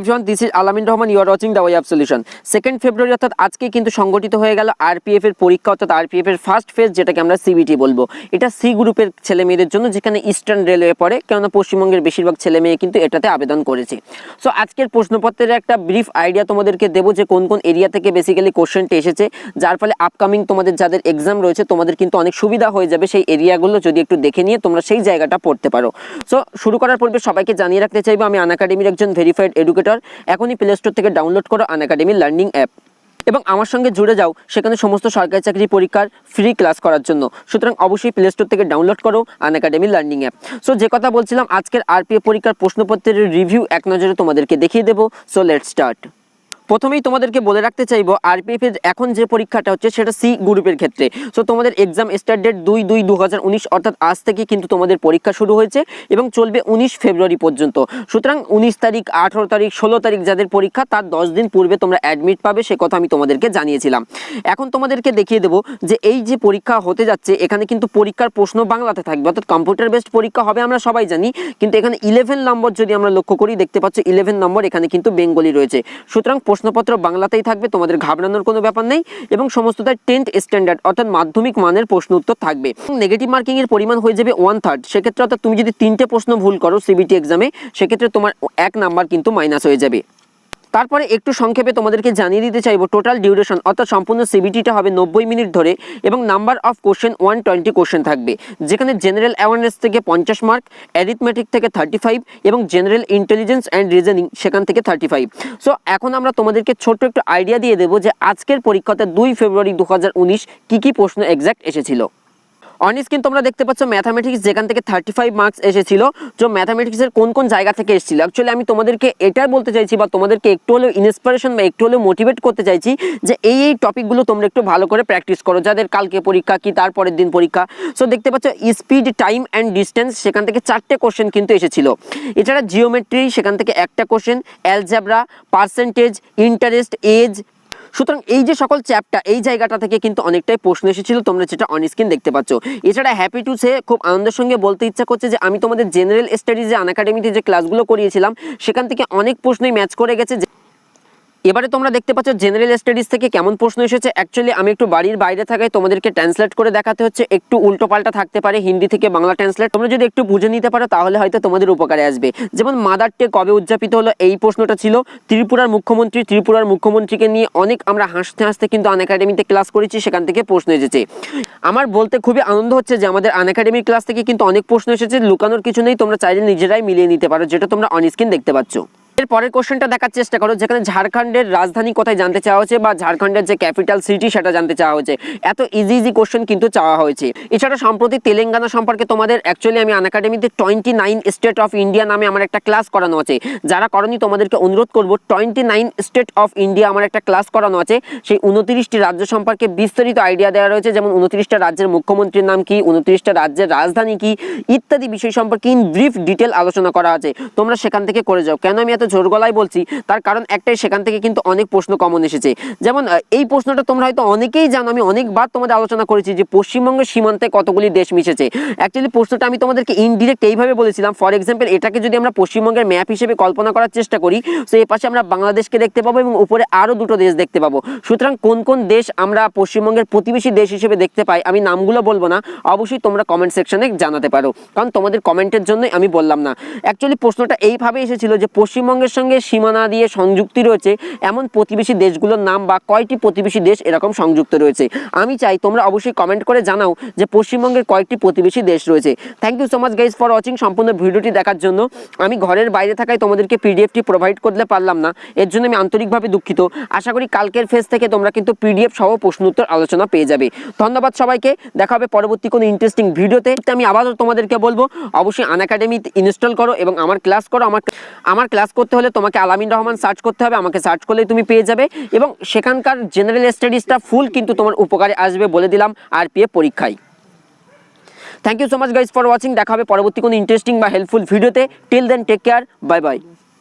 Everyone, this is Alamin Rahman, you are watching the way of solution. 2 ফেব্রুয়ারি অর্থাৎ আজকে কিন্তু সংগঠিত হয়ে গেল আরপিএফ এর পরীক্ষা, অর্থাৎ আরপিএফ এর ফার্স্ট ফেজ, যেটাকে আমরা সিবিটি বলবো। এটা সি গ্রুপের ছেলে মেয়েদের জন্য, যেখানে ইস্টার্ন রেলওয়ে পড়ে, কেননা পশ্চিমবঙ্গের বেশিরভাগ ছেলে মেয়ে কিন্তু এটাতে আবেদন করেছে। সো আজকের প্রশ্নপত্রের একটা ব্রিফ আইডিয়া তোমাদেরকে দেবো যে কোন কোন এরিয়া থেকে বেসিক্যালি কোশ্চেনটা এসেছে, যার ফলে আপকামিং তোমাদের যাদের এক্সাম রয়েছে তোমাদের কিন্তু অনেক সুবিধা হয়ে যাবে সেই এরিয়াগুলো যদি একটু দেখে নিয়ে তোমরা সেই জায়গাটা পড়তে পারো। সো শুরু করার পূর্বে সবাইকে জানিয়ে রাখতে চাইবো আমি আনএকাডেমির একজন ভেরিফাইড এডুকেটর। এখনই প্লে স্টোর থেকে ডাউনলোড করো আনএকাডেমি লার্নিং অ্যাপ এবং আমার সঙ্গে জুড়ে যাও সেখানে সমস্ত সরকারি চাকরি পরীক্ষার ফ্রি ক্লাস করার জন্য। সুতরাং অবশ্যই প্লে স্টোর থেকে ডাউনলোড করো আনএকাডেমি লার্নিং অ্যাপ। সো যে কথা বলছিলাম, আজকের আরপিএফ পরীক্ষার প্রশ্নপত্রের রিভিউ এক নজরে তোমাদেরকে দেখিয়ে দেবো। So let's start. প্রথমেই তোমাদেরকে বলে রাখতে চাইবো আরপিএফ এর এখন যে পরীক্ষাটা হচ্ছে সেটা সি গ্রুপের ক্ষেত্রে। সো তোমাদের এক্সাম স্টার্ট ডেট 2/2/2019 অর্থাৎ আজ থেকে কিন্তু তোমাদের পরীক্ষা শুরু হয়েছে এবং চলবে 19 ফেব্রুয়ারি পর্যন্ত। সুতরাং 19 তারিখ, 18 তারিখ, 16 তারিখ যাদের পরীক্ষা তার 10 দিন পূর্বে তোমরা অ্যাডমিট পাবে, সে কথা আমি তোমাদেরকে জানিয়েছিলাম। এখন তোমাদেরকে দেখিয়ে দেবো যে এই যে পরীক্ষা হতে যাচ্ছে এখানে কিন্তু পরীক্ষার প্রশ্ন বাংলাতে থাকবে, অর্থাৎ কম্পিউটার বেসড পরীক্ষা হবে আমরা সবাই জানি, কিন্তু এখানে 11 নম্বর যদি আমরা লক্ষ্য করি দেখতে পাচ্ছ 11 নম্বর এখানে কিন্তু বেঙ্গলি রয়েছে। সুতরাং প্রশ্নপত্র বাংলাতেই থাকবে, তোমাদের ঘাবড়ানোর কোনো ব্যাপার নেই এবং সমস্তটাই 10th স্ট্যান্ডার্ড অর্থাৎ মাধ্যমিক মানের প্রশ্ন উত্তর থাকবে। নেগেটিভ মার্কিং এর পরিমাণ হয়ে যাবে 1/3। সেক্ষেত্রে অর্থাৎ তুমি যদি 3টে প্রশ্ন ভুল করো সিবিটি এক্সামে, সেক্ষেত্রে তোমার 1 নাম্বার কিন্তু মাইনাস হয়ে যাবে। তারপরে একটু সংক্ষেপে তোমাদেরকে জানিয়ে দিতে চাইবো টোটাল ডিউরেশন অর্থাৎ সম্পূর্ণ সিবিটিটা হবে 90 মিনিট ধরে এবং নাম্বার অফ কোশ্চেন 120 কোশ্চেন থাকবে, যেখানে জেনারেল অ্যাওয়ারনেস থেকে 50 মার্ক, অ্যারিথমেটিক থেকে 35 এবং জেনারেল ইন্টেলিজেন্স অ্যান্ড রিজনিং সেখান থেকে 35। সো এখন আমরা তোমাদেরকে ছোট্ট একটু আইডিয়া দিয়ে দেবো যে আজকের পরীক্ষাতে 2 ফেব্রুয়ারি 2019 কি প্রশ্ন এক্স্যাক্ট এসেছিল। অন স্ক্রিন তোমরা দেখতে পাচ্ছ ম্যাথামেটিক্স, যেখান থেকে 35 মার্কস এসেছিল। যে ম্যাথামেটিক্সের কোন কোন জায়গা থেকে এসেছিল, অ্যাকচুয়ালি আমি তোমাদেরকে এটাই বলতে চাইছি বা তোমাদেরকে একটু হলেও ইন্সপিরেশন বা একটু হলেও মোটিভেট করতে চাইছি যে এই টপিকগুলো তোমরা একটু ভালো করে প্র্যাকটিস করো, যাদের কালকে পরীক্ষা কি তারপরের দিন পরীক্ষা। সো দেখতে পাচ্ছ স্পিড, টাইম অ্যান্ড ডিস্টেন্স সেখান থেকে 4টে কোশ্চেন কিন্তু এসেছিল। এছাড়া জিওমেট্রি সেখান থেকে একটা question, algebra, percentage, interest, age. সুতরাং এই যে সকল চ্যাপ্টার এই জায়গাটা থেকে কিন্তু অনেকটাই প্রশ্ন এসেছিল, তোমরা যেটা অন স্ক্রিন দেখতে পাচ্ছ। এছাড়া হ্যাপি টু সে খুব আনন্দের সঙ্গে বলতে ইচ্ছা করছে যে আমি তোমাদের জেনারেল স্টাডিজে আনএকাডেমিতে যে ক্লাসগুলো করিয়েছিলাম সেখান থেকে অনেক প্রশ্নই ম্যাচ করে গেছে। এবারে তোমরা দেখতে পাচ্ছ জেনারেল স্টাডিজ থেকে কেমন প্রশ্ন এসেছে। অ্যাকচুয়ালি আমি একটু বাড়ির বাইরে থাকায় তোমাদেরকে ট্রান্সলেট করে দেখাতে হচ্ছে, একটু উল্টো পাল্টা থাকতে পারে হিন্দি থেকে বাংলা ট্রান্সলেট। তোমরা যদি একটু বুঝে নিতে পারো তাহলে হয়তো তোমাদের উপকারে আসবে। যেমন মাদার ডে কবে উদযাপিত হলো এই প্রশ্নটা ছিল। ত্রিপুরার মুখ্যমন্ত্রীকে নিয়ে অনেক আমরা হাসতে হাসতে কিন্তু আনএকাডেমিতে ক্লাস করেছি, সেখান থেকে প্রশ্ন এসেছে। আমার বলতে খুবই আনন্দ হচ্ছে যে আমাদের আনএকাডেমির ক্লাস থেকে কিন্তু অনেক প্রশ্ন এসেছে, লুকানোর কিছু নেই, তোমরা চাইলে নিজেরাই মিলিয়ে নিতে পারো, যেটা তোমরা অন স্ক্রিন দেখতে পাচ্ছ। এর পরের কোশ্চেনটা দেখার চেষ্টা করো, যেখানে ঝাড়খণ্ডের রাজধানী কোথায় জানতে চাওয়া হয়েছে বা ঝাড়খণ্ডের যে ক্যাপিটাল সিটি সেটা জানতে চাওয়া হয়েছে। এত ইজি কোশ্চেন কিন্তু চাওয়া হয়েছে। এছাড়া সম্প্রতি তেলেঙ্গানা সম্পর্কে তোমাদের অ্যাকচুয়ালি আমি আনএকাডেমিতে 29 স্টেট অফ ইন্ডিয়া নামে আমার একটা ক্লাস করানো আছে। যারা করনি তোমাদেরকে অনুরোধ করবো, 29 স্টেট অফ ইন্ডিয়া আমার একটা ক্লাস করানো আছে। সেই 29টি রাজ্য সম্পর্কে বিস্তারিত আইডিয়া দেওয়া রয়েছে, যেমন 29টা রাজ্যের মুখ্যমন্ত্রীর নাম কি, 29টা রাজ্যের রাজধানী কি ইত্যাদি বিষয় সম্পর্কে ইন ব্রিফ ডিটেল আলোচনা করা আছে। তোমরা সেখান থেকে করে যাও। কেন আমি এত জোর গলায় বলছি তার কারণ একটাই, সেখান থেকে কিন্তু অনেক প্রশ্ন কমন এসেছে। যেমন এই প্রশ্নটা তোমরা হয়তো অনেকেই জানো, আমি অনেকবার তোমাদের আলোচনা করেছি যে পশ্চিমবঙ্গের সীমান্তে কতগুলি দেশ মিশেছে। অ্যাকচুয়ালি প্রশ্নটা আমি তোমাদেরকে ইনডিরেক্ট এইভাবে বলেছিলাম, ফর এক্সাম্পল এটাকে যদি আমরা পশ্চিমবঙ্গের ম্যাপ হিসেবে কল্পনা করার চেষ্টা করি, তো এই পাশে আমরা বাংলাদেশকে দেখতে পাবো এবং উপরে আরও 2টো দেশ দেখতে পাবো। সুতরাং কোন কোন দেশ আমরা পশ্চিমবঙ্গের প্রতিবেশী দেশ হিসেবে দেখতে পাই, আমি নামগুলো বলবো না, অবশ্যই তোমরা কমেন্ট সেকশনে জানাতে পারো, কারণ তোমাদের কমেন্টের জন্যই আমি বললাম না। অ্যাকচুয়ালি প্রশ্নটা এইভাবে এসেছিল যে পশ্চিমবঙ্গের সঙ্গে সীমানা দিয়ে সংযুক্তি রয়েছে এমন প্রতিবেশী দেশগুলোর নাম বা কয়টি প্রতিবেশী দেশ এরকম সংযুক্ত রয়েছে। আমি চাই তোমরা অবশ্যই কমেন্ট করে জানাও যে পশ্চিমবঙ্গের কয়েকটি প্রতিবেশী দেশ রয়েছে। Thank you so much guys for watching. সম্পূর্ণ ভিডিওটি দেখার জন্য। আমি ঘরের বাইরে থাকায় তোমাদেরকে পিডিএফটি প্রোভাইড করতে পারলাম না, এর জন্য আমি আন্তরিকভাবে দুঃখিত। আশা করি কালকের ফেজ থেকে তোমরা কিন্তু পিডিএফ সহ প্রশ্ন উত্তর আলোচনা পেয়ে যাবে। ধন্যবাদ সবাইকে, দেখা হবে পরবর্তী কোনো ইন্টারেস্টিং ভিডিওতে। আমি আবারও তোমাদেরকে বলবো অবশ্যই আনএকাডেমি ইনস্টল করো এবং আমার ক্লাস করো। আমার ক্লাস করতে হলে তোমাকে আলামিন রহমান সার্চ করতে হবে, আমাকে সার্চ করলেই তুমি পেয়ে যাবে এবং সেখানকার জেনারেল স্টাডিজটা ফুল কিন্তু তোমার উপকারে আসবে বলে দিলাম আরপিএফ পরীক্ষায়। Thank you so much guys for watching. দেখা হবে পরবর্তী কোনো ইন্টারেস্টিং বা হেল্পফুল ভিডিওতে। Till then take care, bye by.